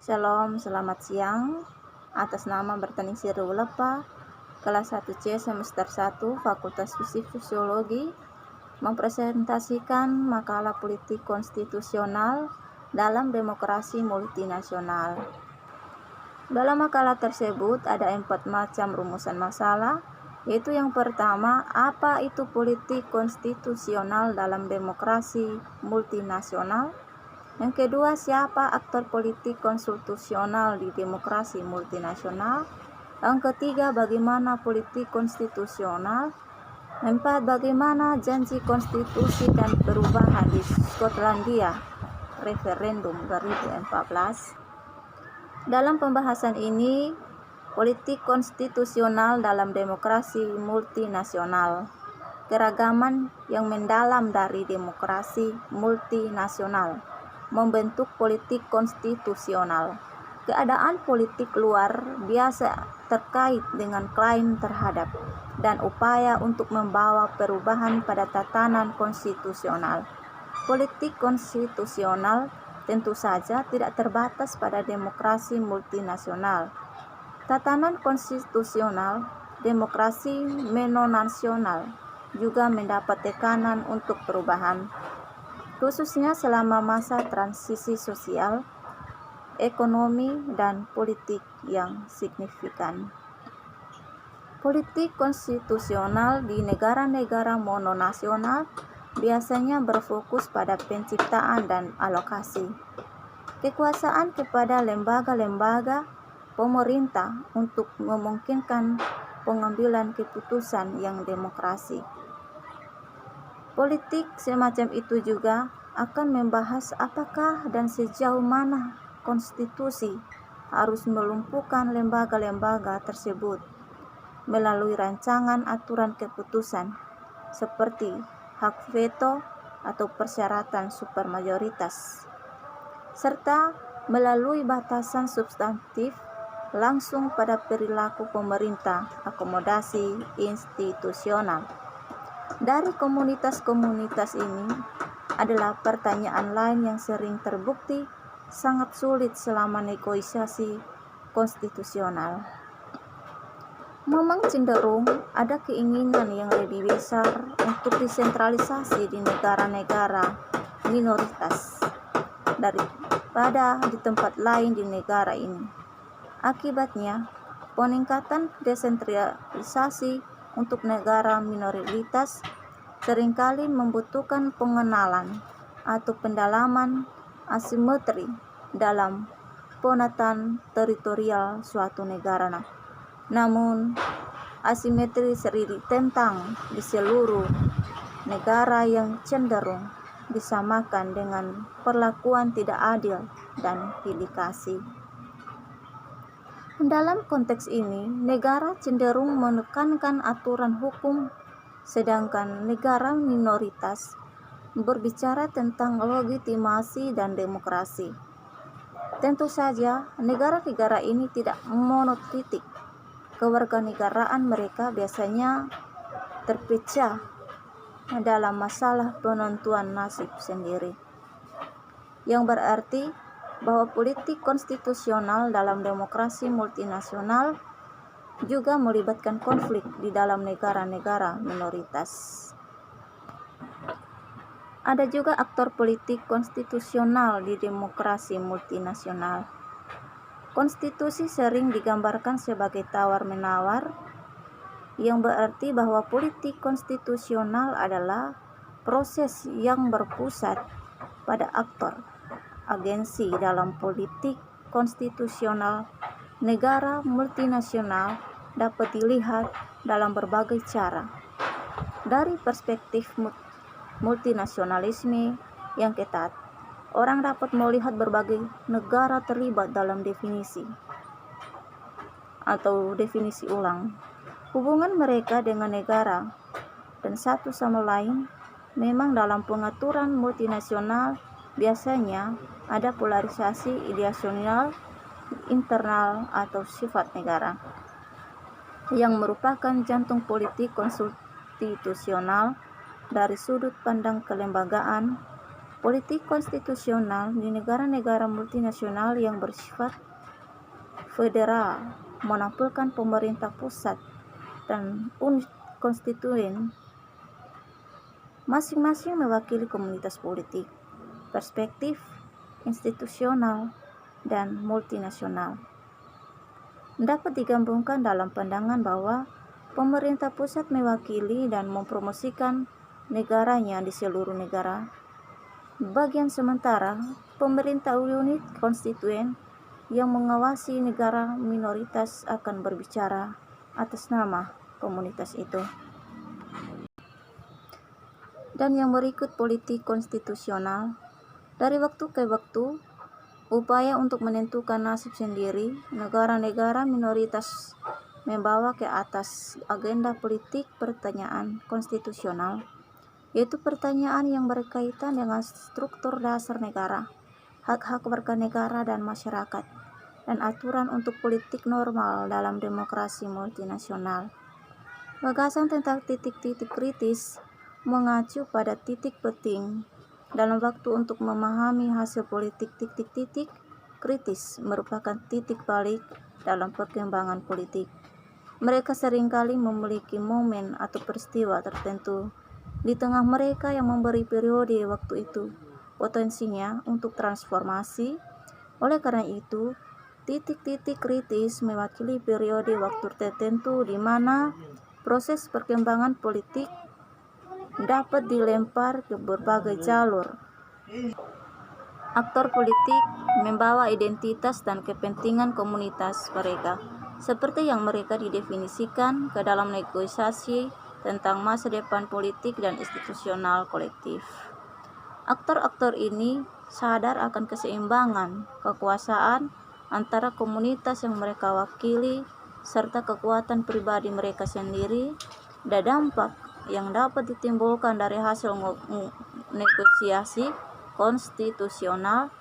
Shalom, selamat siang. Atas nama Bertani Sirulapa, kelas 1C semester 1, Fakultas Fisik Sosiologi, mempresentasikan makalah politik konstitusional dalam demokrasi multinasional. Dalam makalah tersebut ada 4 macam rumusan masalah, yaitu yang pertama, apa itu politik konstitusional dalam demokrasi multinasional? Yang kedua, siapa aktor politik konstitusional di demokrasi multinasional? Yang ketiga, bagaimana politik konstitusional? 4. Bagaimana janji konstitusi dan perubahan di Skotlandia referendum 2014? Dalam pembahasan ini, politik konstitusional dalam demokrasi multinasional, keragaman yang mendalam dari demokrasi multinasional membentuk politik konstitusional. Keadaan politik luar biasa terkait dengan klaim terhadap dan upaya untuk membawa perubahan pada tatanan konstitusional. Politik konstitusional tentu saja tidak terbatas pada demokrasi multinasional. Tatanan konstitusional demokrasi mononasional juga mendapat tekanan untuk perubahan, khususnya selama masa transisi sosial, ekonomi, dan politik yang signifikan. Politik konstitusional di negara-negara mononasional biasanya berfokus pada penciptaan dan alokasi kekuasaan kepada lembaga-lembaga pemerintah untuk memungkinkan pengambilan keputusan yang demokrasi. Politik semacam itu juga akan membahas apakah dan sejauh mana konstitusi harus melumpuhkan lembaga-lembaga tersebut melalui rancangan aturan keputusan seperti hak veto atau persyaratan supermayoritas, serta melalui batasan substantif langsung pada perilaku pemerintah akomodasi institusional. Dari komunitas-komunitas ini adalah pertanyaan lain yang sering terbukti sangat sulit selama negosiasi konstitusional. Memang cenderung ada keinginan yang lebih besar untuk desentralisasi di negara-negara minoritas daripada di tempat lain di negara ini. Akibatnya, peningkatan desentralisasi untuk negara minoritas seringkali membutuhkan pengenalan atau pendalaman asimetri dalam penataan teritorial suatu negara. Namun, asimetri sering ditentang di seluruh negara yang cenderung disamakan dengan perlakuan tidak adil dan pilih kasih. Dalam konteks ini, negara cenderung menekankan aturan hukum, sedangkan negara minoritas berbicara tentang legitimasi dan demokrasi. Tentu saja, negara-negara ini tidak monotitik. Kewarganegaraan mereka biasanya terpecah dalam masalah penentuan nasib sendiri, yang berarti bahwa politik konstitusional dalam demokrasi multinasional juga melibatkan konflik di dalam negara-negara minoritas. Ada juga aktor politik konstitusional di demokrasi multinasional. Konstitusi sering digambarkan sebagai tawar-menawar, yang berarti bahwa politik konstitusional adalah proses yang berpusat pada aktor agensi dalam politik konstitusional. Negara multinasional dapat dilihat dalam berbagai cara. Dari perspektif multinasionalisme yang ketat, orang dapat melihat berbagai negara terlibat dalam definisi ulang hubungan mereka dengan negara dan satu sama lain. Memang dalam pengaturan multinasional biasanya ada polarisasi ideasional internal atau sifat negara yang merupakan jantung politik konstitusional dari sudut pandang kelembagaan. Politik konstitusional di negara-negara multinasional yang bersifat federal menampilkan pemerintah pusat dan unit konstituen masing-masing mewakili komunitas politik, perspektif institusional, dan multinasional. Dapat digabungkan dalam pandangan bahwa pemerintah pusat mewakili dan mempromosikan negaranya di seluruh negara. Bagian sementara, pemerintah unit konstituen yang mengawasi negara minoritas akan berbicara atas nama komunitas itu. Dan yang berikut politik konstitusional. Dari waktu ke waktu, upaya untuk menentukan nasib sendiri negara-negara minoritas membawa ke atas agenda politik pertanyaan konstitusional, yaitu pertanyaan yang berkaitan dengan struktur dasar negara, hak-hak warga negara dan masyarakat, dan aturan untuk politik normal dalam demokrasi multinasional. Gagasan tentang titik-titik kritis mengacu pada titik penting dalam waktu untuk memahami hasil politik. Titik-titik kritis merupakan titik balik dalam perkembangan politik. Mereka seringkali memiliki momen atau peristiwa tertentu di tengah mereka yang memberi periode waktu itu potensinya untuk transformasi. Oleh karena itu, titik-titik kritis mewakili periode waktu tertentu di mana proses perkembangan politik dapat dilempar ke berbagai jalur. Aktor politik membawa identitas dan kepentingan komunitas mereka, seperti yang mereka didefinisikan ke dalam negosiasi tentang masa depan politik dan institusional kolektif. Aktor-aktor ini sadar akan keseimbangan kekuasaan antara komunitas yang mereka wakili serta kekuatan pribadi mereka sendiri dan dampak yang dapat ditimbulkan dari hasil negosiasi konstitusional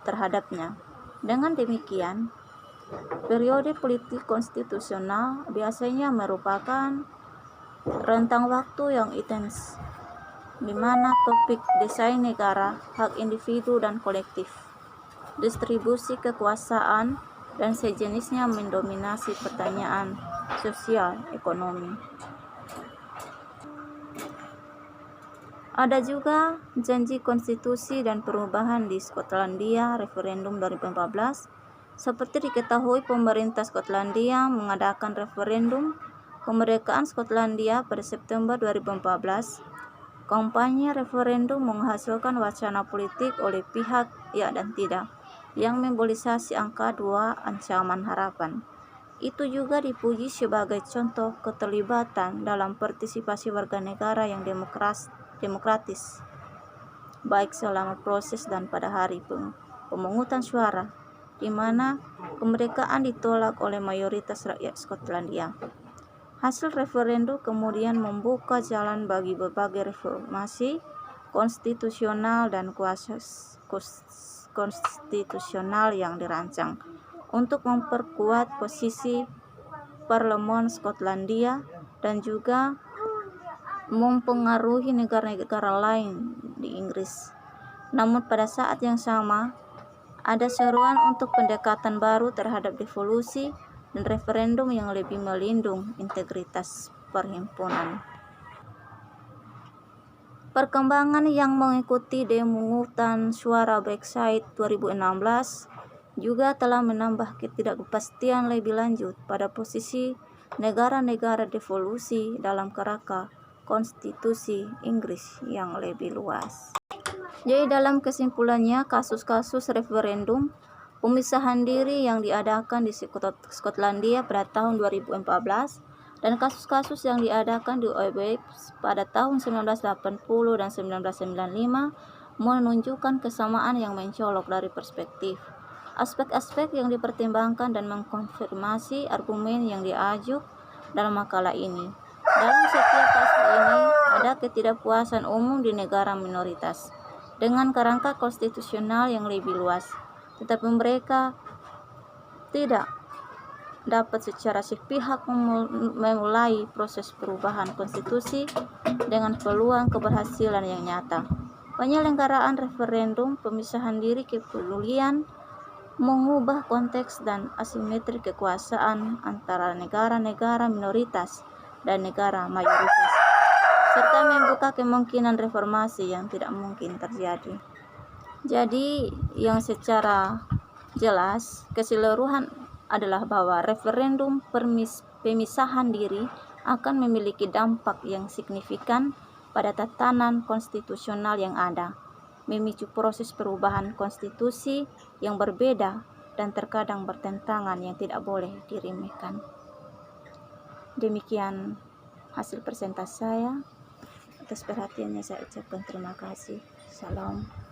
terhadapnya. Dengan demikian, periode politik konstitusional biasanya merupakan rentang waktu yang intens di mana topik desain negara, hak individu dan kolektif, distribusi kekuasaan, dan sejenisnya mendominasi pertanyaan sosial ekonomi. Ada juga janji konstitusi dan perubahan di Skotlandia referendum 2014. Seperti diketahui, pemerintah Skotlandia mengadakan referendum kemerdekaan Skotlandia pada September 2014. Kampanye referendum menghasilkan wacana politik oleh pihak ya dan tidak yang membolisasi angka 2 ancaman harapan. Itu juga dipuji sebagai contoh keterlibatan dalam partisipasi warga negara yang demokratis, baik selama proses dan pada hari pemungutan suara, di mana kemerdekaan ditolak oleh mayoritas rakyat Skotlandia. Hasil referendum kemudian membuka jalan bagi berbagai reformasi konstitusional dan kuasa konstitusional yang dirancang untuk memperkuat posisi parlemen Skotlandia dan juga mempengaruhi negara-negara lain di Inggris. Namun pada saat yang sama, ada seruan untuk pendekatan baru terhadap devolusi dan referendum yang lebih melindungi integritas perhimpunan. Perkembangan yang mengikuti pemungutan suara Brexit 2016 juga telah menambah ketidakpastian lebih lanjut pada posisi negara-negara devolusi dalam kerangka konstitusi Inggris yang lebih luas. Jadi dalam kesimpulannya, kasus-kasus referendum pemisahan diri yang diadakan di Skotlandia pada tahun 2014 dan kasus-kasus yang diadakan di Wales pada tahun 1980 dan 1995 menunjukkan kesamaan yang mencolok dari perspektif, aspek-aspek yang dipertimbangkan dan mengkonfirmasi argumen yang diajuk dalam makalah ini. Dalam setiap kasus ini ada ketidakpuasan umum di negara minoritas dengan kerangka konstitusional yang lebih luas, tetapi mereka tidak dapat secara sepihak memulai proses perubahan konstitusi dengan peluang keberhasilan yang nyata. Penyelenggaraan referendum pemisahan diri kepedulian mengubah konteks dan asimetri kekuasaan antara negara-negara minoritas dan negara mayoritas, serta membuka kemungkinan reformasi yang tidak mungkin terjadi. Jadi, yang secara jelas keseluruhan adalah bahwa referendum pemisahan diri akan memiliki dampak yang signifikan pada tatanan konstitusional yang ada, memicu proses perubahan konstitusi yang berbeda dan terkadang bertentangan yang tidak boleh diremehkan. Demikian hasil presentasi saya. Atas perhatiannya saya ucapkan terima kasih. Salam.